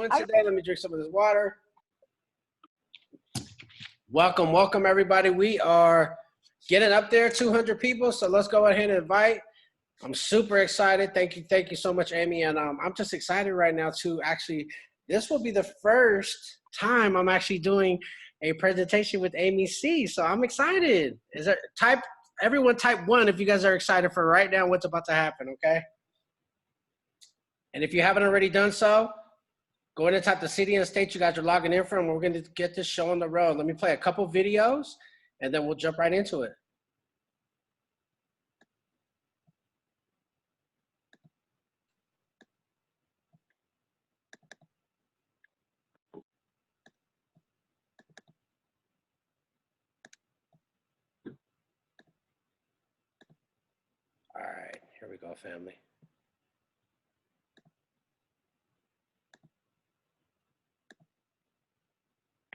doing today? Let me drink some of this water. Welcome, everybody. We are getting up there, 200 people. So let's go ahead and invite. I'm super excited. Thank you so much, Amy. And I'm just excited right now to actually, this will be the first time I'm actually doing a presentation with Amy C. So I'm excited. Everyone type 1 if you guys are excited for right now what's about to happen, okay? And if you haven't already done so, go ahead and type the city and state you guys are logging in from. We're going to get this show on the road. Let me play a couple videos, and then we'll jump right into it. All right, here we go, family.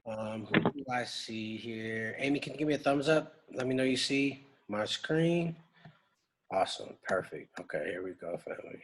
Who do I see here? Amy, can you give me a thumbs up? Let me know you see my screen. Awesome, perfect. Okay, here we go, family.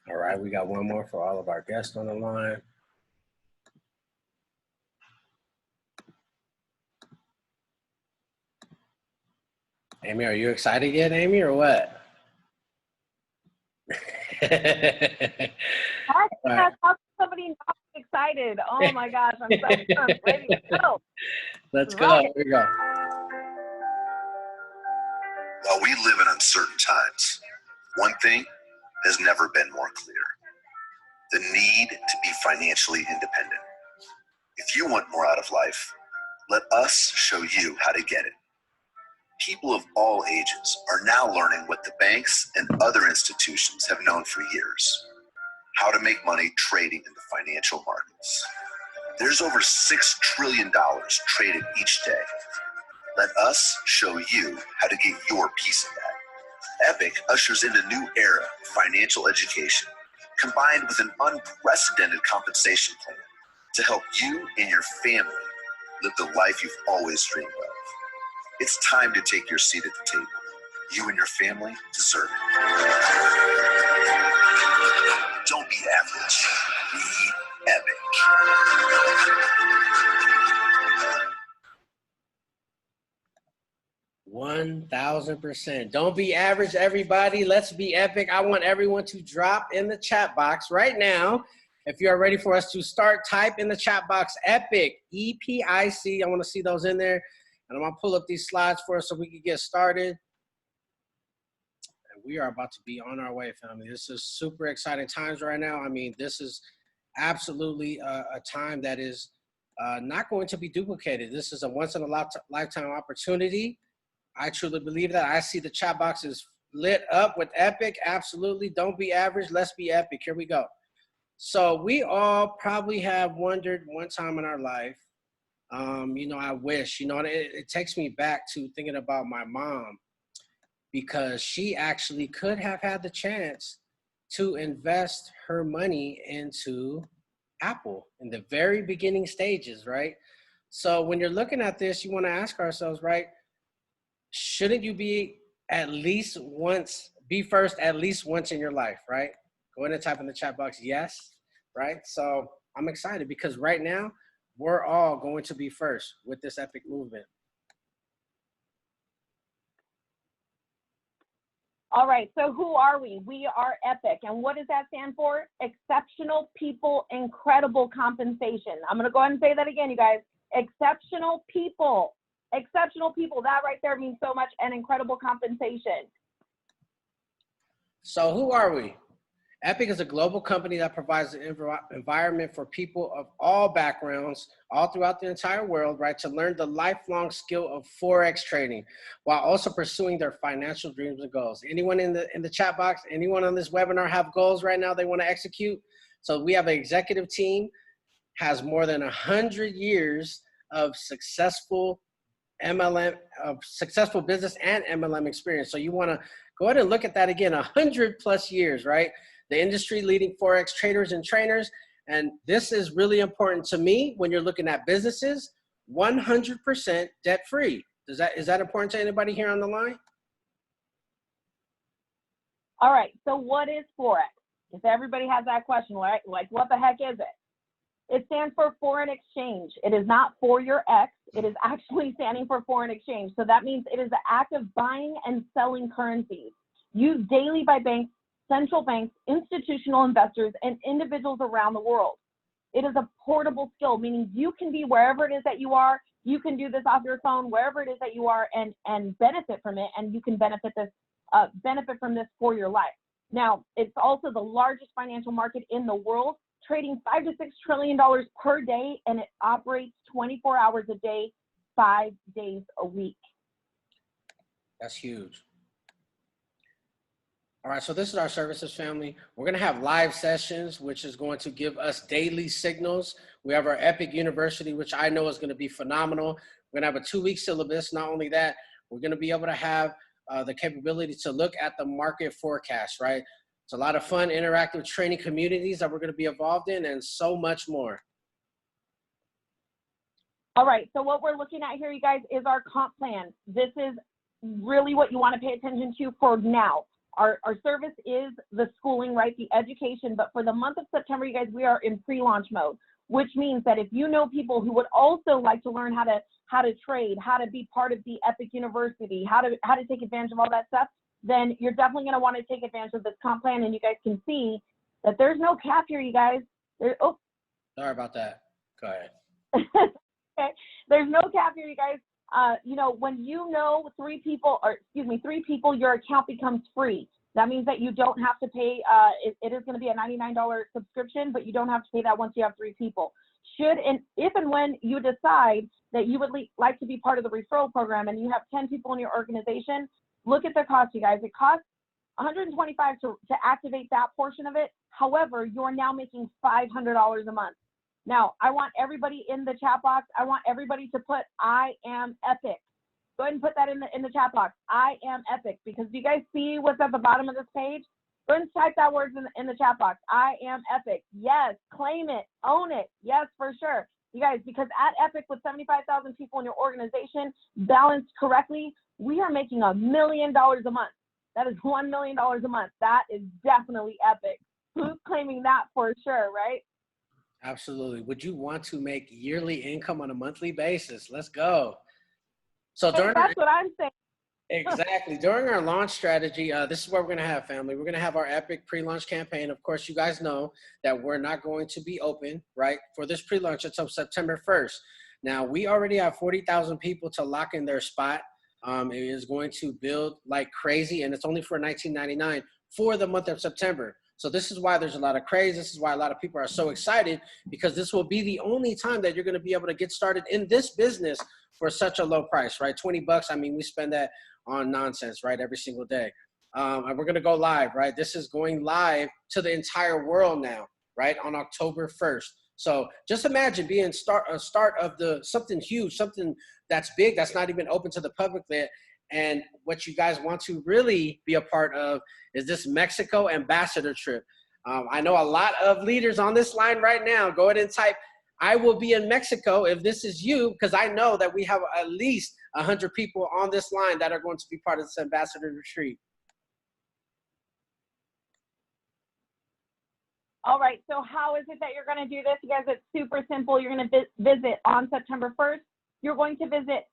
All right, we got one more for all of our guests on the line. Amy, are you excited yet, Amy, or what? How somebody not excited? Oh my gosh, I'm so ready to go. Let's go. Here we go. While we live in uncertain times, one thing has never been more clear: the need to be financially independent. If you want more out of life, let us show you how to get it. People of all ages are now learning what the banks and other institutions have known for years: how to make money trading in the financial markets. There's over $6 trillion traded each day. Let us show you how to get your piece of that. Epic ushers in a new era of financial education, combined with an unprecedented compensation plan to help you and your family live the life you've always dreamed of. It's time to take your seat at the table. You and your family deserve it. Don't be average. Be epic. 1000%. Don't be average, everybody. Let's be epic. I want everyone to drop in the chat box right now. If you are ready for us to start, type in the chat box epic, EPIC. I want to see those in there. And I'm going to pull up these slides for us so we can get started. And we are about to be on our way, family. This is super exciting times right now. I mean, this is absolutely a time that is not going to be duplicated. This is a once-in-a-lifetime opportunity. I truly believe that. I see the chat box is lit up with epic. Absolutely. Don't be average. Let's be epic. Here we go. So we all probably have wondered one time in our life, I wish, it takes me back to thinking about my mom, because she actually could have had the chance to invest her money into Apple in the very beginning stages, right? So when you're looking at this, you want to ask ourselves, right? Shouldn't you be first at least once in your life, right? Go ahead and type in the chat box, yes, right? So I'm excited because right now, we're all going to be first with this epic movement. All right, so who are we? We are EPIC. And what does that stand for? Exceptional People, Incredible Compensation. I'm going to go ahead and say that again, you guys. Exceptional people. Exceptional people. That right there means so much, and incredible compensation. So who are we? Epic is a global company that provides an environment for people of all backgrounds, all throughout the entire world, right, to learn the lifelong skill of Forex trading while also pursuing their financial dreams and goals. Anyone in the chat box, anyone on this webinar have goals right now they want to execute? So we have an executive team, has more than 100 years of successful MLM, successful business and MLM experience. So you want to go ahead and look at that again, 100+ years, right? The industry leading Forex traders and trainers. And this is really important to me when you're looking at businesses, 100% debt free. Is that important to anybody here on the line? All right, so what is Forex? If everybody has that question, right? Like, what the heck is it? It stands for foreign exchange. It is not for your ex. It is actually standing for foreign exchange. So that means it is the act of buying and selling currencies used daily by banks, central banks, institutional investors, and individuals around the world. It is a portable skill, meaning you can be wherever it is that you are. You can do this off your phone, wherever it is that you are, and benefit from it. And you can benefit from this for your life. Now, it's also the largest financial market in the world, trading $5 to $6 trillion per day, and it operates 24 hours a day, 5 days a week. That's huge. All right, so this is our services family. We're gonna have live sessions, which is going to give us daily signals. We have our Epic University, which I know is gonna be phenomenal. We're gonna have a 2-week syllabus. Not only that, we're gonna be able to have the capability to look at the market forecast, right? It's a lot of fun, interactive training communities that we're gonna be involved in, and so much more. All right, so what we're looking at here, you guys, is our comp plan. This is really what you wanna pay attention to for now. Our service is the schooling, right, the education, but for the month of September, you guys, we are in pre-launch mode, which means that if you know people who would also like to learn how to trade, how to be part of the Epic University, how to take advantage of all that stuff, then you're definitely going to want to take advantage of this comp plan. And you guys can see that there's no cap here, you guys. Sorry about that. Go ahead. Okay. There's no cap here, you guys. You know, when you know 3 people, your account becomes free. That means that you don't have to pay, it is going to be a $99 subscription, but you don't have to pay that once you have 3 people. If and when you decide that you would like to be part of the referral program and you have 10 people in your organization, look at the cost, you guys. It costs $125 to activate that portion of it. However, you're now making $500 a month. Now, I want everybody in the chat box, I want everybody to put, I am Epic. Go ahead and put that in the chat box. I am Epic, because do you guys see what's at the bottom of this page? Go ahead and type that word in the chat box. I am Epic. Yes, claim it, own it. Yes, for sure. You guys, because at Epic, with 75,000 people in your organization, balanced correctly, we are making $1 million a month. That is $1 million a month. That is definitely epic. Who's claiming that for sure, right? Absolutely. Would you want to make yearly income on a monthly basis? Let's go. So that's what I'm saying. Exactly. During our launch strategy, this is what we're going to have, family. We're going to have our Epic pre-launch campaign. Of course, you guys know that we're not going to be open, right, for this pre-launch until September 1st. Now, we already have 40,000 people to lock in their spot. It is going to build like crazy, and it's only for $19.99 for the month of September. So this is why there's a lot of craze. This is why a lot of people are so excited, because this will be the only time that you're going to be able to get started in this business for such a low price, right? 20 bucks. I mean, we spend that on nonsense, right? Every single day. And we're going to go live, right? This is going live to the entire world now, right? On October 1st. So just imagine being a start of something huge, something that's big, that's not even open to the public yet. And what you guys want to really be a part of is this Mexico ambassador trip. I know a lot of leaders on this line right now. Go ahead and type, I will be in Mexico if this is you, because I know that we have at least 100 people on this line that are going to be part of this ambassador retreat. All right, so how is it that you're going to do this? You guys, it's super simple. You're going to visit on September 1st. You're going to visit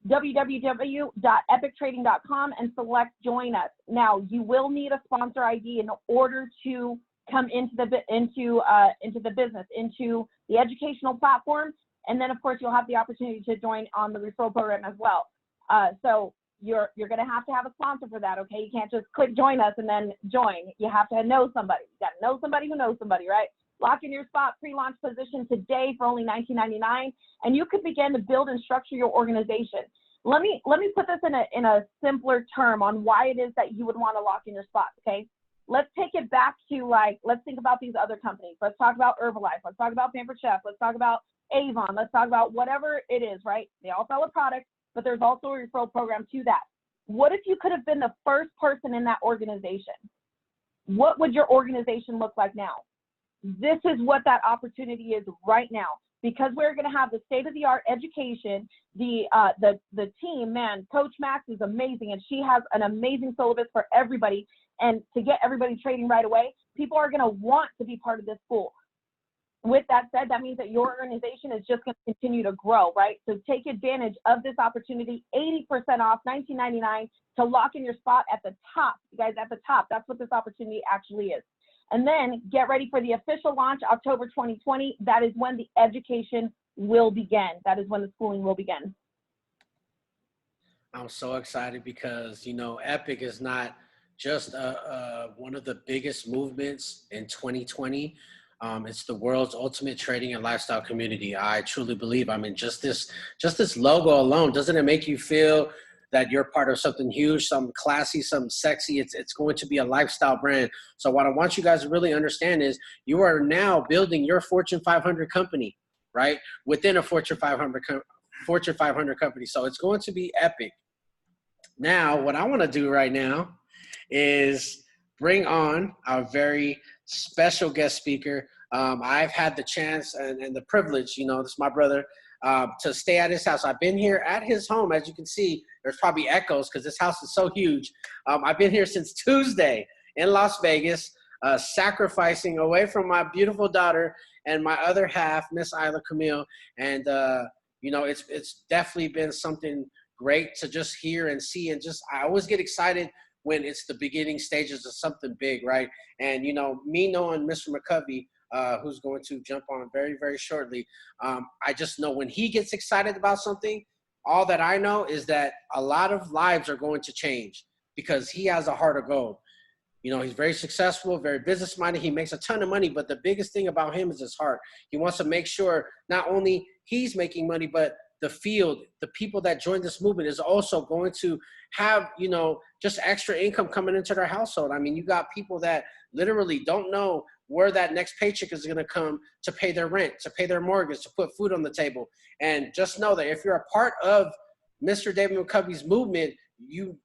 www.epictrading.com and select join us. Now, you will need a sponsor ID in order to come into the business, into the educational platform. And then, of course, you'll have the opportunity to join on the referral program as well. So you're going to have a sponsor for that, okay? You can't just click join us and then join. You have to know somebody. You got to know somebody who knows somebody, right? Lock in your spot, pre-launch position today for only $19.99, and you could begin to build and structure your organization. Let me put this in a simpler term on why it is that you would want to lock in your spot, okay? let's take it back to like, let's think about these other companies. Let's talk about Herbalife. Let's talk about Pampered Chef. Let's talk about Avon. Let's talk about whatever it is, right? They all sell a product, but there's also a referral program to that. What if you could have been the first person in that organization? What would your organization look like now? This is what that opportunity is right now, because we're going to have the state-of-the-art education. The team, man, Coach Max is amazing, and she has an amazing syllabus for everybody. And to get everybody trading right away, people are going to want to be part of this school. With that said, that means that your organization is just going to continue to grow, right? So take advantage of this opportunity, 80% off, $19.99, to lock in your spot at the top. You guys, at the top, that's what this opportunity actually is. And then get ready for the official launch, October 2020. That is when the education will begin. That is when the schooling will begin. I'm so excited because, you know, Epic is not just one of the biggest movements in 2020. It's the world's ultimate trading and lifestyle community. I truly believe. I mean, just this logo alone, doesn't it make you feel that you're part of something huge, something classy, something sexy? It's going to be a lifestyle brand. So what I want you guys to really understand is you are now building your Fortune 500 company, right? Within a Fortune 500 company. So it's going to be epic. Now, what I want to do right now is bring on our very special guest speaker. I've had the chance and the privilege, you know, this is my brother, to stay at his house. I've been here at his home. As you can see, there's probably echoes because this house is so huge. I've been here since Tuesday in Las Vegas, sacrificing away from my beautiful daughter and my other half, Miss Isla Camille. And, you know, it's definitely been something great to just hear and see. And just, I always get excited when it's the beginning stages of something big, right? And, you know, me knowing Mr. McCovey, who's going to jump on very, very shortly, I just know when he gets excited about something, all that I know is that a lot of lives are going to change because he has a heart of gold. You know, he's very successful, very business-minded. He makes a ton of money, but the biggest thing about him is his heart. He wants to make sure not only he's making money, but the field, the people that join this movement is also going to have, you know, just extra income coming into their household. I mean, you got people that literally don't know where that next paycheck is going to come to pay their rent, to pay their mortgage, to put food on the table. And just know that if you're a part of Mr. David McCovey's movement, you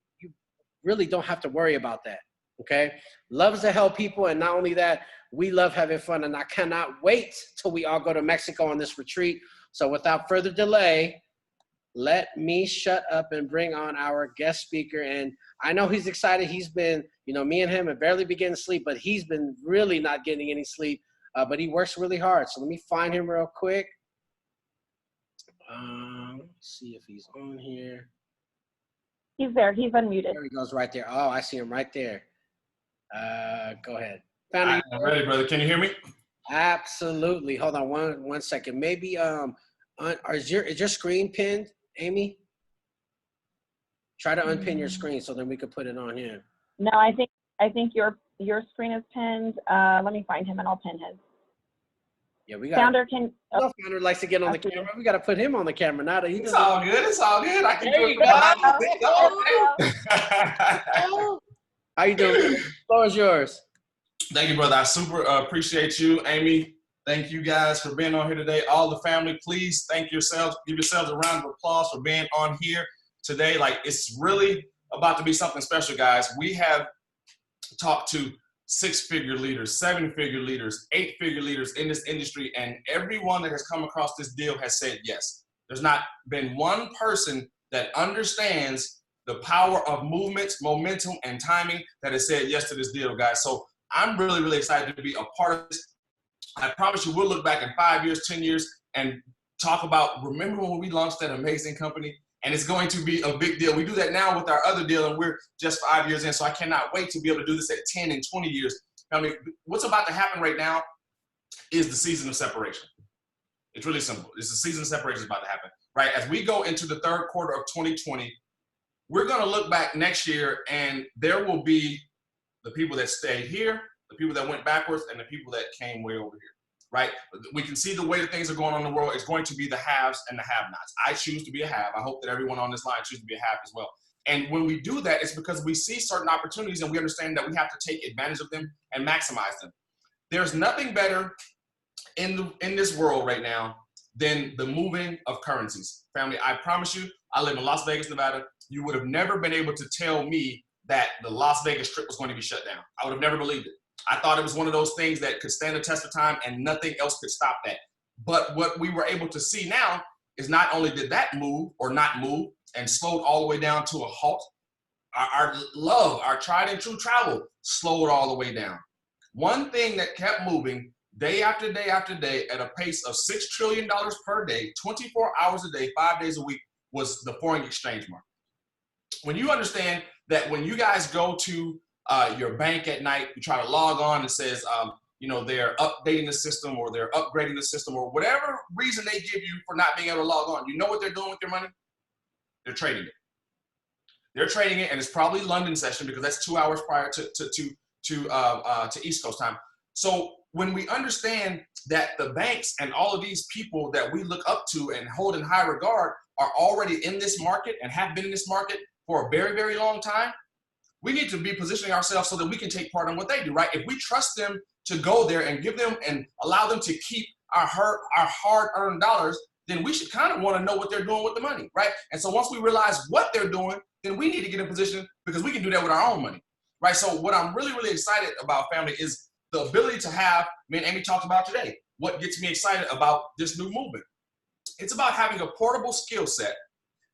really don't have to worry about that. Okay. Loves to help people. And not only that, we love having fun. And I cannot wait till we all go to Mexico on this retreat. So without further delay, let me shut up and bring on our guest speaker. And I know he's excited. He's been, you know, me and him have barely been getting sleep, but he's been really not getting any sleep. But he works really hard. So let me find him real quick. Let's see if he's on here. He's there. He's unmuted. There he goes right there. Oh, I see him right there. Go ahead. I'm ready, brother. Can you hear me? Absolutely. Hold on one second. Maybe is your screen pinned, Amy? Try to unpin your screen so then we could put it on here. No, I think your screen is pinned. Let me find him and I'll pin his. Yeah, we got. Founder can. Oh. Founder likes to get on the camera. We got to put him on the camera now that he. It's all good. It's all good. I can there do you it. Go. How you doing? The floor is yours. Thank you, brother. I super appreciate you, Amy. Thank you guys for being on here today. All the family, please thank yourselves. Give yourselves a round of applause for being on here today. Like, it's really about to be something special, guys. We have talked to 6-figure leaders, 7-figure leaders, 8-figure leaders in this industry, and everyone that has come across this deal has said yes. There's not been one person that understands the power of movements, momentum, and timing that has said yes to this deal, guys. So I'm really, really excited to be a part of this. I promise you we'll look back in 5 years, 10 years, and talk about, remember when we launched that amazing company? And it's going to be a big deal. We do that now with our other deal, and we're just 5 years in, so I cannot wait to be able to do this at 10 and 20 years. I mean, what's about to happen right now is the season of separation. It's really simple. It's the season of separation is about to happen, right? As we go into the third quarter of 2020, we're going to look back next year, and there will be the people that stayed here, the people that went backwards, and the people that came way over here, right? We can see the way that things are going on in the world. It's going to be the haves and the have-nots. I choose to be a have. I hope that everyone on this line chooses to be a have as well. And when we do that, it's because we see certain opportunities and we understand that we have to take advantage of them and maximize them. There's nothing better in this world right now than the moving of currencies. Family, I promise you, I live in Las Vegas, Nevada. You would have never been able to tell me that the Las Vegas Strip was going to be shut down. I would have never believed it. I thought it was one of those things that could stand the test of time and nothing else could stop that. But what we were able to see now is not only did that move or not move and slowed all the way down to a halt, our love, our tried and true travel slowed all the way down. One thing that kept moving day after day after day at a pace of $6 trillion per day, 24 hours a day, 5 days a week, was the foreign exchange market. When you understand that when you guys go to your bank at night, you try to log on, it says, they're updating the system or they're upgrading the system or whatever reason they give you for not being able to log on. You know what they're doing with your money? They're trading it. They're trading it, and it's probably London session because that's 2 hours prior to East Coast time. So when we understand that the banks and all of these people that we look up to and hold in high regard are already in this market and have been in this market for a very, very long time, we need to be positioning ourselves so that we can take part in what they do, right? If we trust them to go there and give them and allow them to keep our hard-earned dollars, then we should kind of want to know what they're doing with the money, right? And so once we realize what they're doing, then we need to get in position because we can do that with our own money, right? So what I'm really, really excited about, family, is the ability to have, me and Amy talked about today, what gets me excited about this new movement. It's about having a portable skill set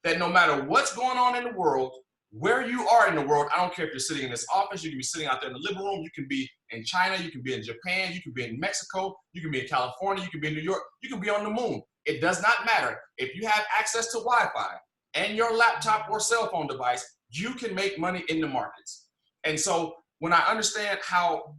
that no matter what's going on in the world, where you are in the world, I don't care if you're sitting in this office, you can be sitting out there in the living room, you can be in China, you can be in Japan, you can be in Mexico, you can be in California, you can be in New York, you can be on the moon. It does not matter. If you have access to Wi-Fi and your laptop or cell phone device, you can make money in the markets. And so when I understand how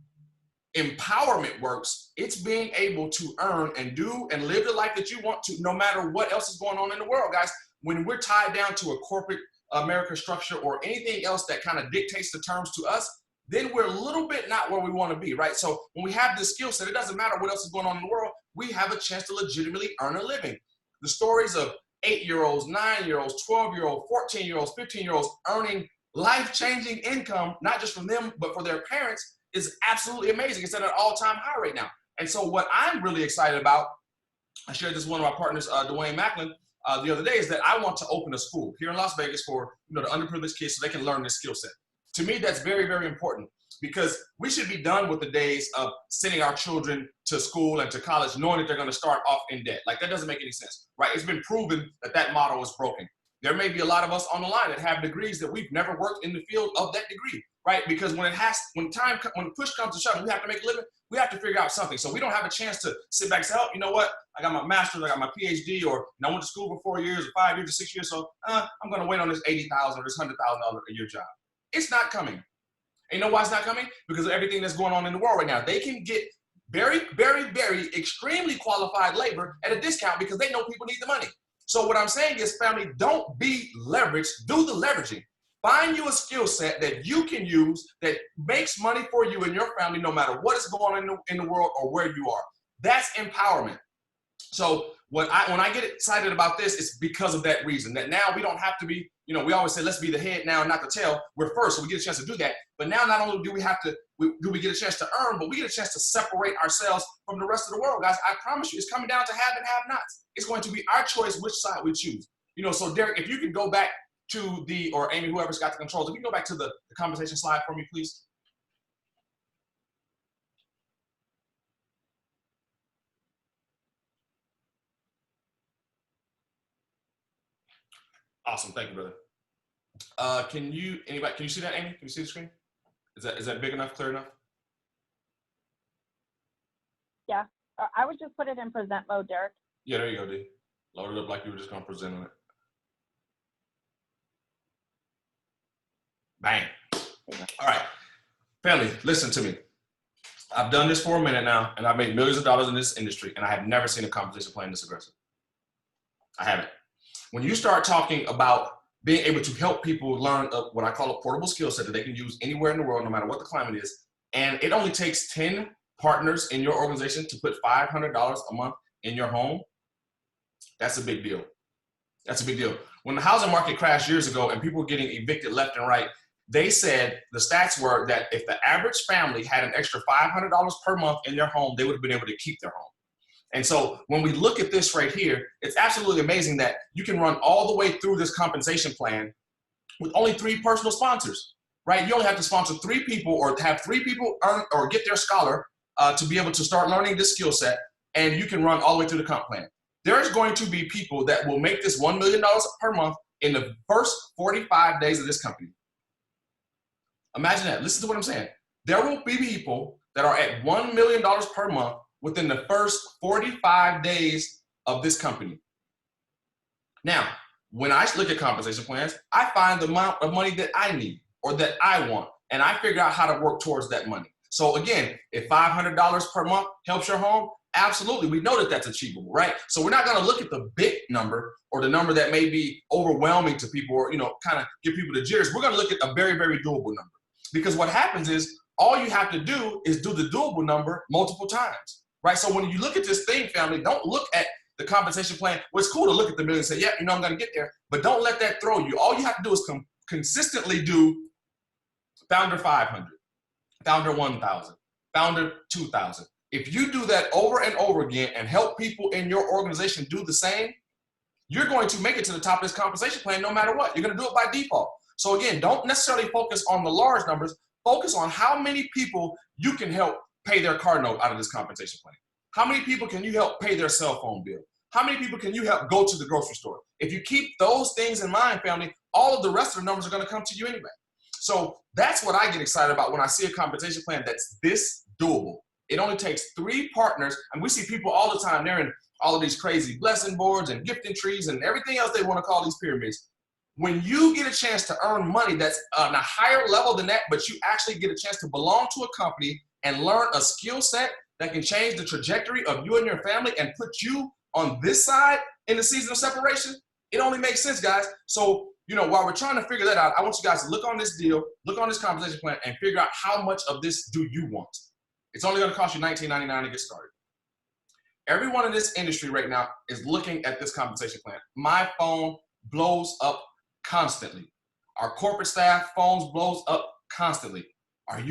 empowerment works, it's being able to earn and do and live the life that you want to, no matter what else is going on in the world, guys. When we're tied down to a corporate America structure or anything else that kind of dictates the terms to us, then we're a little bit not where we want to be, right? So when we have this skill set, it doesn't matter what else is going on in the world, we have a chance to legitimately earn a living. The stories of 8-year-olds, 9-year-olds, 12-year-olds, 14-year-olds, 15-year-olds earning life-changing income, not just from them, but for their parents, is absolutely amazing. It's at an all-time high right now. And so what I'm really excited about, I shared this with one of my partners, Dwayne Macklin, the other day, is that I want to open a school here in Las Vegas for the underprivileged kids so they can learn this skill set. To me, that's very, very important because we should be done with the days of sending our children to school and to college knowing that they're going to start off in debt. Like, that doesn't make any sense, right? It's been proven that that model is broken. There may be a lot of us on the line that have degrees that we've never worked in the field of that degree, right? Because when push comes to shove, we have to make a living, we have to figure out something. So we don't have a chance to sit back and say, oh, you know what? I got my master's, I got my PhD, or I went to school for 4 years or 5 years or 6 years, so I'm going to wait on this $80,000 or this $100,000 a year job. It's not coming. And you know why it's not coming? Because of everything that's going on in the world right now. They can get very, very, very extremely qualified labor at a discount because they know people need the money. So what I'm saying is, family, don't be leveraged, do the leveraging. Find you a skill set that you can use that makes money for you and your family no matter what is going on in the world or where you are. That's empowerment. So when I get excited about this, it's because of that reason, that now we don't have to be, we always say, let's be the head now, not the tail. We're first, so we get a chance to do that. But now not only do we get a chance to earn, but we get a chance to separate ourselves from the rest of the world, guys. I promise you, it's coming down to have and have-nots. It's going to be our choice which side we choose. So Derek, if you could go back to or Amy, whoever's got the controls, if you can go back to the conversation slide for me, please. Awesome, thank you, brother. Can you see that, Amy? Can you see the screen? Is that big enough, clear enough? Yeah, I would just put it in present mode, Derek. Yeah, there you go, D. Load it up like you were just gonna present on it. Bang. All right, family, listen to me. I've done this for a minute now, and I've made millions of dollars in this industry, and I have never seen a competition plan this aggressive. I haven't. When you start talking about being able to help people learn what I call a portable skill set that they can use anywhere in the world, no matter what the climate is, and it only takes 10 partners in your organization to put $500 a month in your home, that's a big deal. That's a big deal. When the housing market crashed years ago and people were getting evicted left and right, they said the stats were that if the average family had an extra $500 per month in their home, they would have been able to keep their home. And so when we look at this right here, it's absolutely amazing that you can run all the way through this compensation plan with only 3 personal sponsors, right? You only have to sponsor 3 people or have 3 people earn or get their scholar to be able to start learning this skill set, and you can run all the way through the comp plan. There's going to be people that will make this $1 million per month in the first 45 days of this company. Imagine that. Listen to what I'm saying. There will be people that are at $1 million per month within the first 45 days of this company. Now, when I look at compensation plans, I find the amount of money that I need or that I want, and I figure out how to work towards that money. So again, if $500 per month helps your home, absolutely, we know that that's achievable, right? So we're not going to look at the big number or the number that may be overwhelming to people or, kind of give people the jitters. We're going to look at a very, very doable number, because what happens is all you have to do is do the doable number multiple times, right? So when you look at this thing, family, don't look at the compensation plan. Well, it's cool to look at the million and say, yeah, I'm going to get there, but don't let that throw you. All you have to do is consistently do Founder 500, Founder 1,000, Founder 2,000. If you do that over and over again and help people in your organization do the same, you're going to make it to the top of this compensation plan no matter what. You're going to do it by default. So again, don't necessarily focus on the large numbers. Focus on how many people you can help pay their car note out of this compensation plan. How many people can you help pay their cell phone bill? How many people can you help go to the grocery store? If you keep those things in mind, family, all of the rest of the numbers are going to come to you anyway. So that's what I get excited about when I see a compensation plan that's this doable. It only takes 3 partners, and we see people all the time. They're in all of these crazy blessing boards and gifting trees and everything else they want to call these pyramids. When you get a chance to earn money that's on a higher level than that, but you actually get a chance to belong to a company and learn a skill set that can change the trajectory of you and your family and put you on this side in the season of separation, it only makes sense, guys. So, while we're trying to figure that out, I want you guys to look on this deal, look on this compensation plan, and figure out how much of this do you want. It's only going to cost you $19.99 to get started. Everyone in this industry right now is looking at this compensation plan. My phone blows up constantly. Our corporate staff phones blows up constantly. I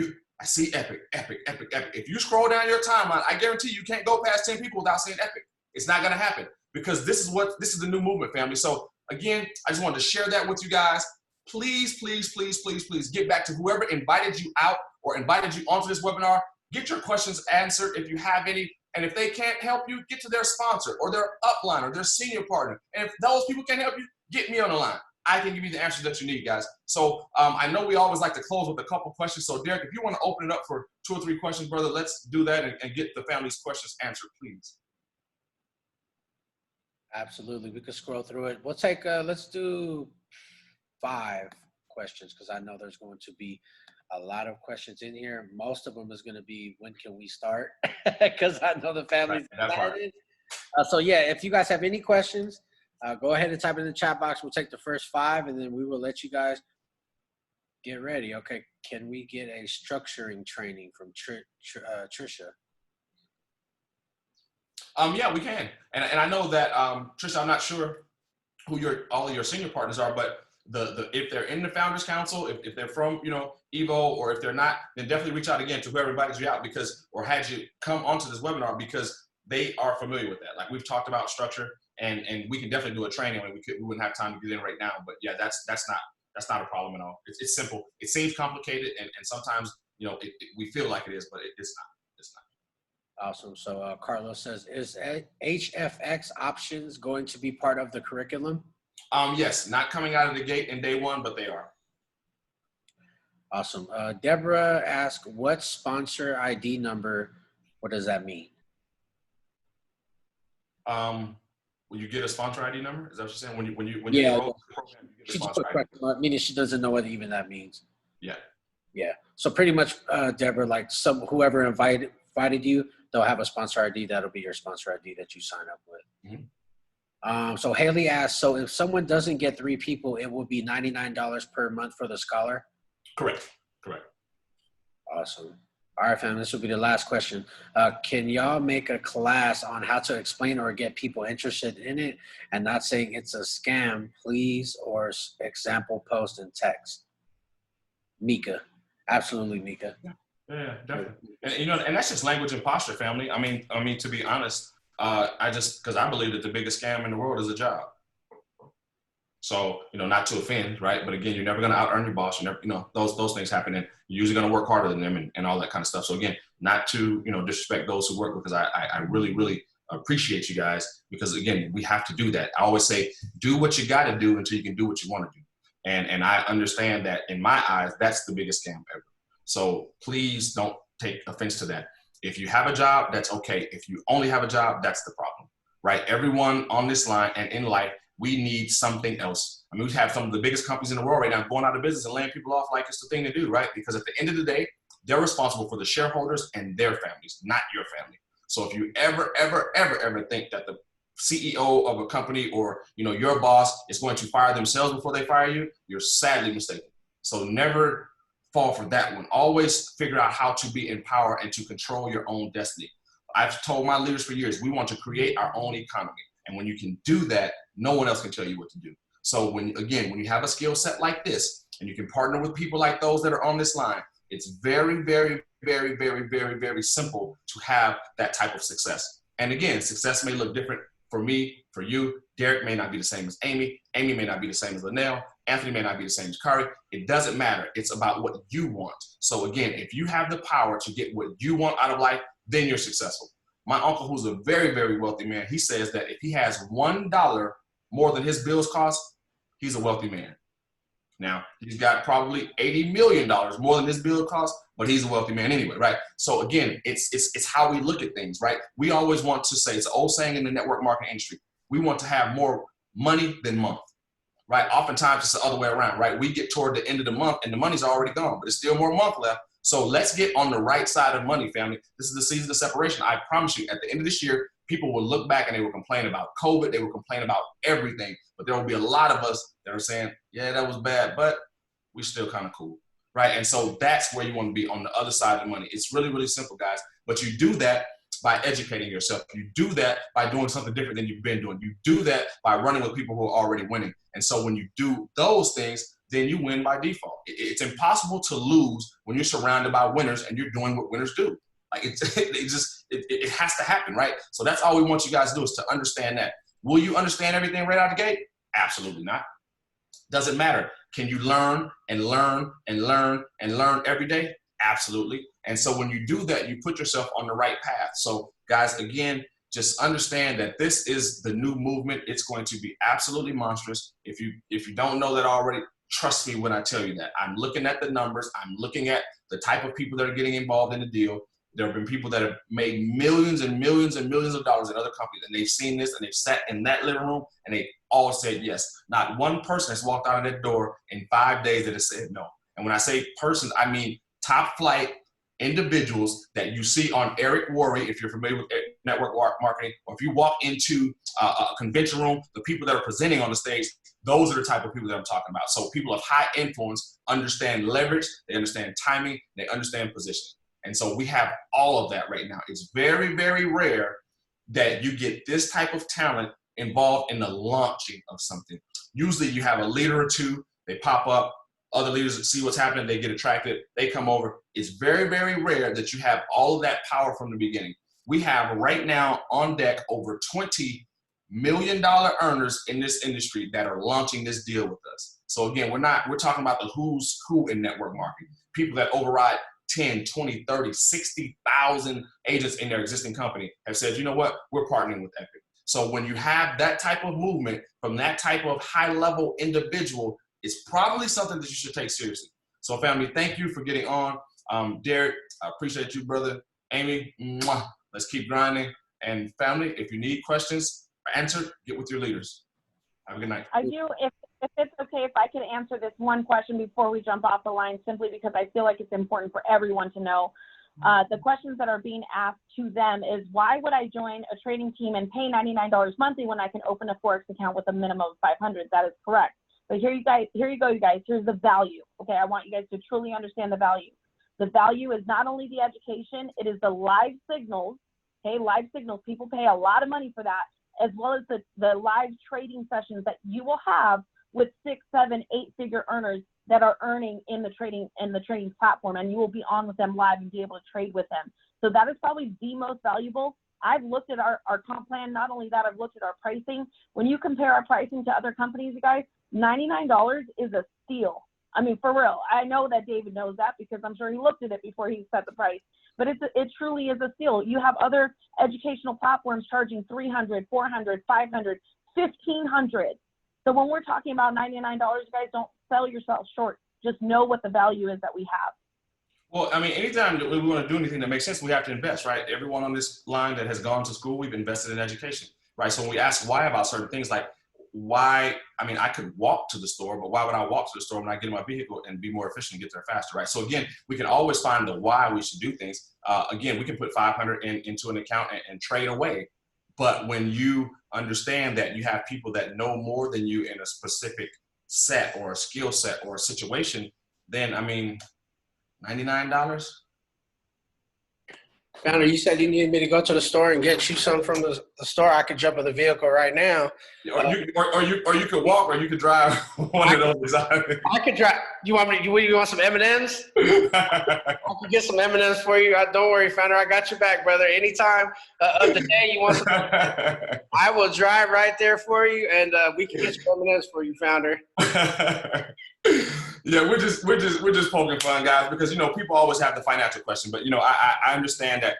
see Epic. If you scroll down your timeline, I guarantee you can't go past 10 people without seeing Epic. It's not going to happen, because this is the new movement, family. So again, I just wanted to share that with you guys. Please, please, please, please, please get back to whoever invited you out or invited you onto this webinar. Get your questions answered if you have any. And if they can't help you, get to their sponsor or their upline or their senior partner. And if those people can't help you, get me on the line. I can give you the answers that you need, guys. So I know we always like to close with a couple questions. So Derek, if you want to open it up for 2 or 3 questions, brother, let's do that and get the family's questions answered, please. Absolutely. We could scroll through it. We'll take, let's do 5 questions, because I know there's going to be a lot of questions in here. Most of them is going to be, when can we start? Because I know the family's excited. So yeah, if you guys have any questions, go ahead and type it in the chat box. We'll take the first 5, and then we will let you guys get ready. Okay, can we get a structuring training from Trisha? Yeah, we can. And I know that, Trisha, I'm not sure who all of your senior partners are, but if they're in the Founders Council, if they're from, Evo, or if they're not, then definitely reach out again to whoever invited you out, or had you come onto this webinar, because they are familiar with that. Like, we've talked about structure, and we can definitely do a training. We wouldn't have time to get in right now, but yeah, that's not a problem at all. It's simple. It seems complicated, and sometimes, we feel like it is, but it's not. Awesome. So Carlos says, is HFX options going to be part of the curriculum? Yes, not coming out of the gate in day 1, but they are. Awesome. Deborah asked, what sponsor ID number? What does that mean? Will you get a sponsor ID number? Is that what you're saying? When you yeah, enroll the program, you get a sponsor ID. Meaning she doesn't know what even that means. Yeah. Yeah. So pretty much, Deborah, like whoever invited you, they'll have a sponsor ID. That'll be your sponsor ID that you sign up with. Mm-hmm. So Haley asked, so if someone doesn't get 3 people, it will be $99 per month for the scholar? Correct. Awesome. All right, fam, this will be the last question. Can y'all make a class on how to explain or get people interested in it and not saying it's a scam, please, or example post in text? Mika. Absolutely, Mika. Yeah, definitely. And you know, and that's just language and posture, family. I mean, to be honest, because I believe that the biggest scam in the world is a job. So, you know, not to offend, right? But again, you're never going to out earn your boss. You never, you know, those things happen, and you're usually going to work harder than them and all that kind of stuff. So again, not to, you know, disrespect those who work, because I really, really appreciate you guys, because again, we have to do that. I always say, do what you got to do until you can do what you want to do. And I understand that in my eyes, that's the biggest scam ever. So please don't take offense to that. If you have a job, that's okay. If you only have a job, that's the problem, right? Everyone on this line and in life, we need something else. I mean, we have some of the biggest companies in the world right now going out of business and laying people off like it's the thing to do, right? Because at the end of the day, they're responsible for the shareholders and their families, not your family. So if you ever think that the CEO of a company or, you know, your boss is going to fire themselves before they fire you, you're sadly mistaken. So never fall for that one. Always figure out how to be in power and to control your own destiny. I've told my leaders for years, we want to create our own economy. And when you can do that, no one else can tell you what to do. So when you have a skill set like this, and you can partner with people like those that are on this line, it's very, very, very, very, very, very simple to have that type of success. And again, success may look different for me, for you. Derek may not be the same as Amy. Amy may not be the same as Linnell. Anthony may not be the same as Kari. It doesn't matter. It's about what you want. So again, if you have the power to get what you want out of life, then you're successful. My uncle, who's a very, very wealthy man, he says that if he has $1 more than his bills cost, he's a wealthy man. Now, he's got probably $80 million more than his bill cost, but he's a wealthy man anyway, right? So again, it's how we look at things, right? We always want to say, it's an old saying in the network marketing industry, we want to have more money than month, right? Oftentimes it's the other way around, right? We get toward the end of the month and the money's already gone, but there's still more month left. So let's get on the right side of money, family. This is the season of separation. I promise you, at the end of this year, people will look back and they will complain about COVID. They will complain about everything. But there will be a lot of us that are saying, yeah, that was bad, but we're still kind of cool, right? And so that's where you want to be, on the other side of money. It's really, really simple, guys. But you do that by educating yourself. You do that by doing something different than you've been doing. You do that by running with people who are already winning. And so when you do those things, then you win by default. It's impossible to lose when you're surrounded by winners and you're doing what winners do. Like it has to happen, right? So that's all we want you guys to do, is to understand that. Will you understand everything right out of the gate? Absolutely not. Doesn't matter. Can you learn and learn and learn and learn every day? Absolutely. And so when you do that, you put yourself on the right path. So guys, again, just understand that this is the new movement. It's going to be absolutely monstrous. If you don't know that already, trust me when I tell you that. I'm looking at the numbers. I'm looking at the type of people that are getting involved in the deal. There have been people that have made millions and millions and millions of dollars in other companies, and they've seen this and they've sat in that living room and they all said yes. Not one person has walked out of that door in 5 days that has said no. And when I say persons, I mean top flight individuals that you see on Eric Worre, if you're familiar with network marketing, or if you walk into a convention room, the people that are presenting on the stage, those are the type of people that I'm talking about. So people of high influence understand leverage, they understand timing, they understand positioning. And so we have all of that right now. It's very, very rare that you get this type of talent involved in the launching of something. Usually you have a leader or two, they pop up, other leaders see what's happening, they get attracted, they come over. It's very, very rare that you have all of that power from the beginning. We have right now on deck over $20 million earners in this industry that are launching this deal with us. So again, we're talking about the who's who in network marketing. People that override 10, 20, 30, 60,000 agents in their existing company have said, you know what, we're partnering with Epic. So when you have that type of movement from that type of high level individual, it's probably something that you should take seriously. So family, thank you for getting on. Derek, I appreciate you, brother. Amy, mwah, let's keep grinding. And family, if you need questions answered, get with your leaders. Have a good night. I do, if it's okay, if I could answer this one question before we jump off the line, simply because I feel like it's important for everyone to know. The questions that are being asked to them is, why would I join a trading team and pay $99 monthly when I can open a Forex account with a minimum of 500? That is correct. But here you go, you guys. Here's the value. Okay, I want you guys to truly understand the value. The value is not only the education, it is the live signals. Okay, live signals, people pay a lot of money for that, as well as the live trading sessions that you will have with 6, 7, 8-figure earners that are earning in the trading platform, and you will be on with them live and be able to trade with them. So that is probably the most valuable. I've looked at our comp plan. Not only that, I've looked at our pricing. When you compare our pricing to other companies, you guys, $99 is a steal. I mean, for real. I know that David knows that because I'm sure he looked at it before he set the price. But it truly is a steal. You have other educational platforms charging $300, $400, $500, $1,500. So when we're talking about $99, you guys, don't sell yourself short. Just know what the value is that we have. Well, I mean, anytime that we want to do anything that makes sense, we have to invest, right? Everyone on this line that has gone to school, we've invested in education, right? So when we ask why about certain things, like why, I mean, I could walk to the store, but why would I walk to the store when I get in my vehicle and be more efficient and get there faster, right? So again, we can always find the why we should do things. Again, we can put 500 into an account and trade away. But when you understand that you have people that know more than you in a specific set or a skill set or a situation, then, I mean, $99? Founder, you said you needed me to go to the store and get you something from the store. I could jump in the vehicle right now. Or you could walk, or you could drive one of those. I could drive. You want some M&Ms? I could get some M&Ms for you. Don't worry, Founder. I got your back, brother. Anytime of the day you want some, I will drive right there for you, and we can get some M&Ms for you, Founder. Yeah, we're just poking fun, guys, because, you know, people always have the financial question, but, you know, I understand that.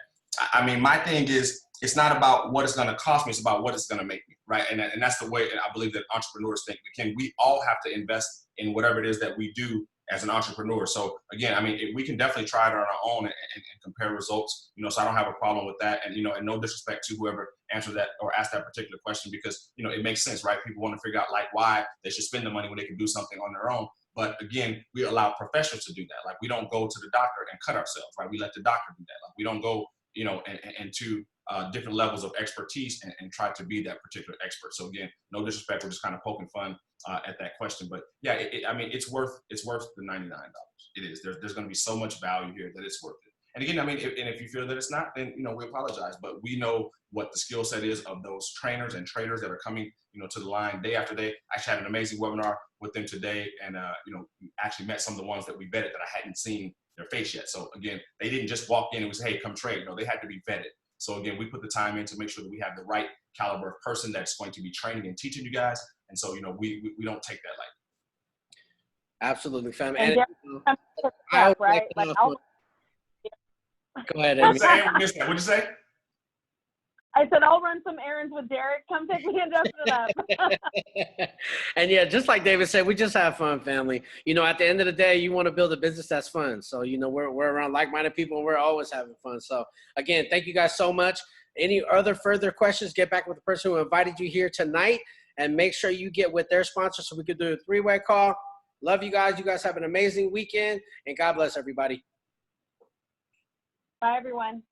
I mean, my thing is, it's not about what it's going to cost me, it's about what it's going to make me, right? And that's the way I believe that entrepreneurs think. We all have to invest in whatever it is that we do as an entrepreneur. So again, I mean, we can definitely try it on our own and compare results, you know, so I don't have a problem with that. And, you know, and no disrespect to whoever answered that or asked that particular question, because, you know, it makes sense, right? People want to figure out like why they should spend the money when they can do something on their own. But again, we allow professionals to do that. Like, we don't go to the doctor and cut ourselves, right? We let the doctor do that. Like, we don't go, you know, and to different levels of expertise and try to be that particular expert. So again, no disrespect, we're just kind of poking fun at that question. But yeah, I mean, it's worth the $99. It is. There's going to be so much value here that it's worth it. And again, I mean, if you feel that it's not, then, you know, we apologize. But we know what the skill set is of those trainers and traders that are coming, you know, to the line day after day. I actually had an amazing webinar with them today, and you know, actually met some of the ones that we vetted that I hadn't seen their face yet. So again, they didn't just walk in and was, hey, come trade. No, they had to be vetted. So again, we put the time in to make sure that we have the right caliber of person that's going to be training and teaching you guys. And so, you know, we don't take that lightly. Absolutely, fam. And And right? Like, go ahead, What'd Amy. you say? I said, I'll run some errands with Derek. Come pick me and Justin up. And yeah, just like David said, we just have fun, family. You know, at the end of the day, you want to build a business that's fun. So, you know, we're around like-minded people, and we're always having fun. So again, thank you guys so much. Any other further questions, get back with the person who invited you here tonight, and make sure you get with their sponsor so we could do a three-way call. Love you guys. You guys have an amazing weekend, and God bless everybody. Bye, everyone.